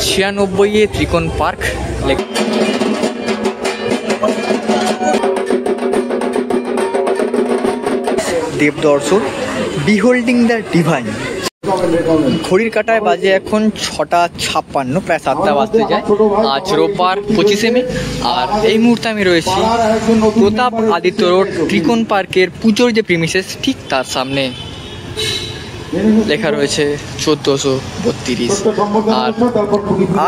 96 Trikon park. Debdarshan beholding the divine. ঘড়ির কাঁটায় বাজে এখন 6:56, প্রায় 7টা বাজতে যায়। আজ রোববার 25শে মে। আর এই মুহূর্তে আমি রয়েছি প্রতাপ আদিত্য রোড ত্রিকোণ পার্কের পুজোর যে প্রিমিসেস, ঠিক তার সামনে লেখা রয়েছে 1432। আর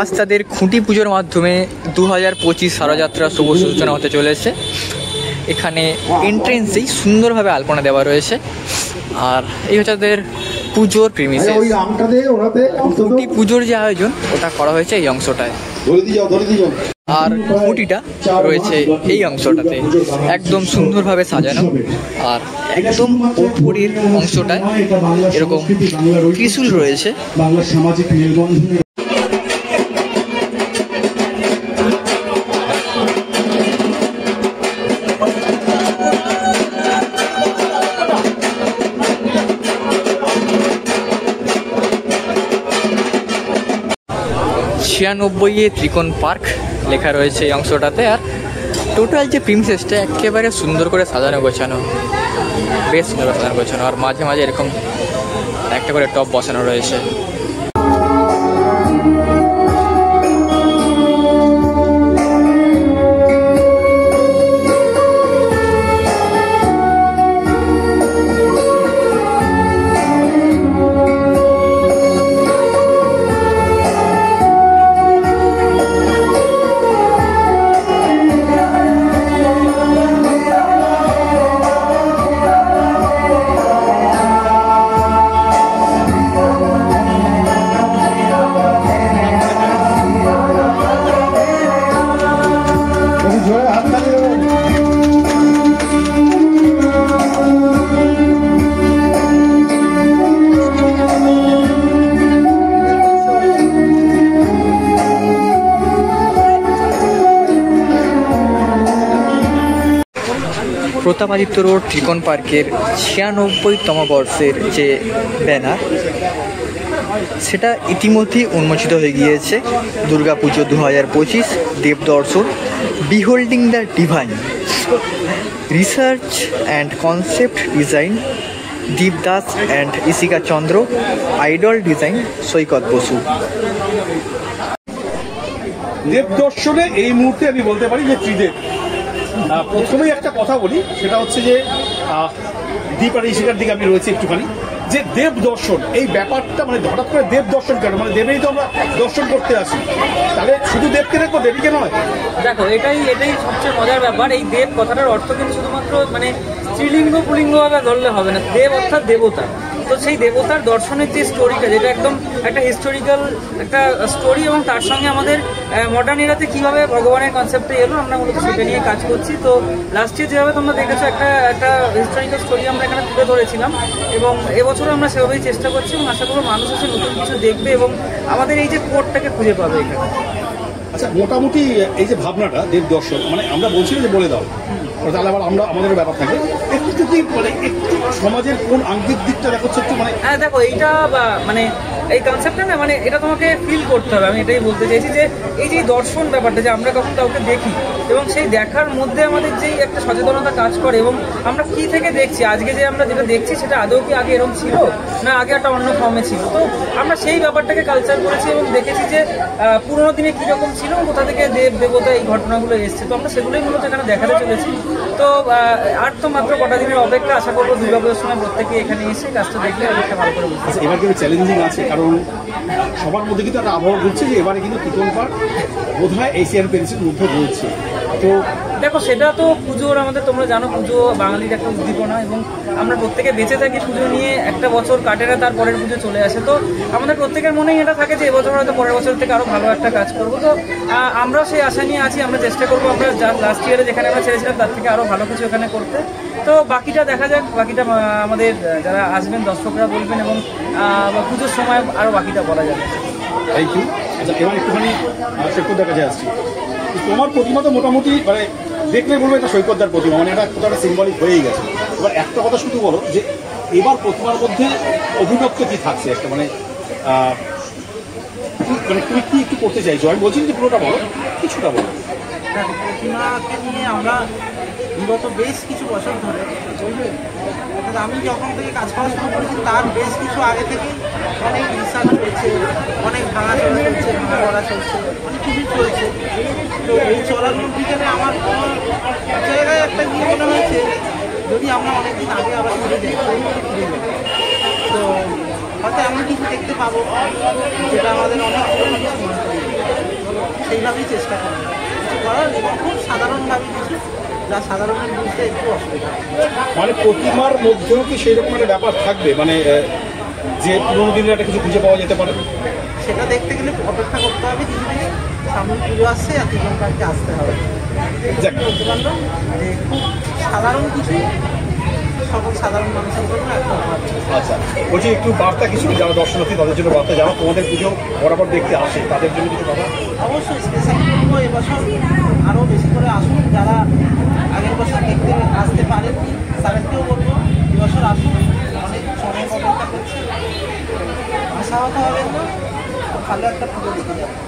আজ তাদের খুঁটি পুজোর মাধ্যমে 2025 শারযাত্রা শুভ সূচনা হতে চলেছে। এখানে এন্ট্রেন্সেই সুন্দরভাবে আলপনা দেওয়া রয়েছে। আর এই হচ্ছে তাদের পুজোর প্রিমিসেস। খুঁটি পুজোর যে আয়োজন ওটা করা হয়েছে এই অংশটায়, আর খুঁটিটা রয়েছে এই অংশটাতে একদম সুন্দরভাবে সাজানো। আর একদম উপরের অংশটায় এরকম ত্রিশূল রয়েছে। বাংলার সামাজিক মেলবন্ধন 96 ত্রিকোণ পার্ক লেখা রয়েছে এই অংশটাতে। আর টোটাল যে প্রিমিসেসটা একেবারে সুন্দর করে সাজানো গোছানো, বেশ সুন্দর সাজানো গোছানো। আর মাঝে মাঝে এরকম একটা করে টপ বসানো রয়েছে। প্রতাপাদিত্য রোড ত্রিকোণ পার্কের 96তম বর্ষের যে ব্যানার, সেটা ইতিমধ্যেই উন্মোচিত হয়ে গিয়েছে। Durgapuja 2025 Debdarshan beholding the divine, research and concept design Deep Das and Ishika Chandra, idol design Saikat Basu. দেবদর্শনে এই মুহূর্তে আমি বলতে পারি যে ত্রিদেব। প্রথমেই একটা কথা বলি, সেটা হচ্ছে যে দীপ আর ইশিকার দিকে আমি রয়েছি একটুখানি, যে দেব দর্শন এই ব্যাপারটা মানে হঠাৎ করে দেব দর্শন কেন, মানে দেবেই তো আমরা দর্শন করতে আসি, তাহলে শুধু দেবকে দেখবো, দেবীকে নয়। দেখো, এটাই সবচেয়ে মজার ব্যাপার। এই দেব কথাটার অর্থ কিন্তু শুধুমাত্র মানে স্ত্রীলিঙ্গ পুলিঙ্গ ভাবে ধরলে হবে না। দেব অর্থাৎ দেবতা। তো সেই দেবতার দর্শনের যে স্টোরিটা, যেটা একদম একটা হিস্টোরিক্যাল একটা স্টোরি, এবং তার সঙ্গে আমাদের মডার্ন এরাতে কিভাবে ভগবানের কনসেপ্টে এলো, আমরা মূলত সেটা নিয়ে কাজ করছি। তো লাস্ট ইয়ার যেভাবে তোমরা দেখেছো একটা হিস্টোরিক্যাল স্টোরি আমরা এখানে তুলে ধরেছিলাম, এবং এবছরও আমরা সেভাবেই চেষ্টা করছি, এবং আশা করবো মানুষ এসে নতুন কিছু দেখবে এবং আমাদের এই যে কোডটাকে খুঁজে পাবে এখানে। আচ্ছা, মোটামুটি এই যে ভাবনাটা দেব দর্শন, মানে আমরা বলছিলাম যে বলে দাও, তাহলে আবার আমাদের ব্যাপার থাকে একটু কি মানে একটু সমাজের কোন আঙ্গিক দিকটা দেখাচ্ছে একটু, মানে হ্যাঁ দেখো, এইটা মানে এই কনসেপ্টটা না, মানে এটা তোমাকে ফিল করতে হবে। আমি এটাই বলতে চাইছি যে এই যে দর্শন ব্যাপারটা, যে আমরা কখন কাউকে দেখি এবং সেই দেখার মধ্যে আমাদের যেই একটা সচেতনতা কাজ করে, এবং আমরা কি থেকে দেখছি, আজকে যে আমরা যেটা দেখছি সেটা আদৌ কি আগে এরকম ছিল না আগে একটা অন্য ফর্মে ছিল। তো আমরা সেই ব্যাপারটাকে কালচার করেছি এবং দেখেছি যে পুরোনো দিনে কীরকম ছিল, কোথা থেকে দেব দেবতা এই ঘটনাগুলো এসছে। তো আমরা সেগুলোই মূলত এখানে দেখাতে চলেছি। তো আর তো মাত্র কটা দিনের অপেক্ষা, আশা করবো দুর্গাপুজোর সময় প্রত্যেকে এখানে এসে কাজটা দেখলে অনেকটা ভালো করে বুঝতে। এবার কিন্তু চ্যালেঞ্জিং আছে, কারণ সবার মধ্যে কিন্তু একটা আবহাওয়া ঘুরছে যে এবারে কিন্তু ত্রিকোণ পার্ক বোধহয় এশিয়ান পেন্সিল মধ্যে রয়েছে। তো দেখো, সেটা তো পুজোর আমাদের, তোমরা জানো পুজো বাঙালির একটা উদ্দীপনা, এবং আমরা প্রত্যেকে বেঁচে থাকি পুজো নিয়ে। একটা বছর কাটে না, তার পরের পুজো চলে আসে। তো আমাদের প্রত্যেকের মনেই এটা থাকে যে এবছর হয়তো পরের বছর থেকে আরও ভালো একটা কাজ করবো। তো আমরাও সেই আশা নিয়ে আছি, আমরা চেষ্টা করবো আমরা লাস্ট ইয়ারে যেখানে আমরা ছেড়েছিলাম তার থেকে আরও ভালো কিছু এখানে করতে। তো বাকিটা দেখা যাক, বাকিটা আমাদের যারা আসবেন দর্শকরা বলবেন, এবং পুজোর সময় আরও বাকিটা বলা যাবে। Thank you. আচ্ছা, এবার একটুখানি সৈকতদার কাছে আসছি। তোমার প্রতিমা তো মোটামুটি মানে দেখলে বলবো এটা সৈকতদার প্রতিমা, মানে এটা কোথাও সিম্বলিক হয়েই গেছে। এবার একটা কথা শুধু বলো যে এবার প্রতিমার মধ্যে অভিনবত্ব কি থাকছে, একটা মানে মানে তুমি কি একটু করতে চাইছো? আমি বলছি যে পুরোটা বলো, কিছুটা বলো। প্রতিমাকে নিয়ে আমরা বিগত বেশ কিছু বছর ধরে অর্থাৎ আমি যখন থেকে কাজ করা শুরু করেছি তার বেশ কিছু আগে থেকে অনেক রিসার্চ চলছে, অনেক ভাঙাচোরা চলছে, ভাঙা করা চলছে, অনেক কিছু চলছে। তো এই চলার মধ্যিখানে আমার কোনো জায়গায় একটা কি মনে হয়েছে, যদি আমরা অনেকদিন আগে আবার ফিরে যাই তো হয়তো এমন কিছু দেখতে পাবো যেটা আমাদের অনেক পুরোনো কিছু মনে করি, সেইভাবেই চেষ্টা করবো কিছু করার, এবং খুব সাধারণভাবে কিছু যা সাধারণের বুঝতে একটু অসুবিধা। মানে প্রতিমার মধ্যেও কি সেই রকম একটা ব্যাপার থাকবে, মানে যে পুরোনো দিনের একটা কিছু খুঁজে পাওয়া যেতে পারে? সেটা দেখতে গেলে অপেক্ষা করতে হবে কিছুদিন, সামনে পুজো আসছে আর তিনজনকে আসতে হবে। বলতে পারলাম যে খুব সাধারণ কিছুই সকল সাধারণ মানুষের জন্য একটা উপহার। আচ্ছা, বলছি একটু বার্তা কিছু যারা দর্শনার্থী তাদের জন্য বার্তা, যারা তোমাদের পুজো বরাবর দেখতে আসে তাদের জন্য কিছু কথা? অবশ্যই স্পেশাল করবো এবছর আরও বেশি করে আসুন, যারা আগের বছর দেখতে আসতে পারেননি তাদেরকেও বলবো এবছর আসুন, অনেক সময় অপেক্ষা করছে, আশাহত হবেন না, খুব ভালো একটা পুজো দেখে যাবেন।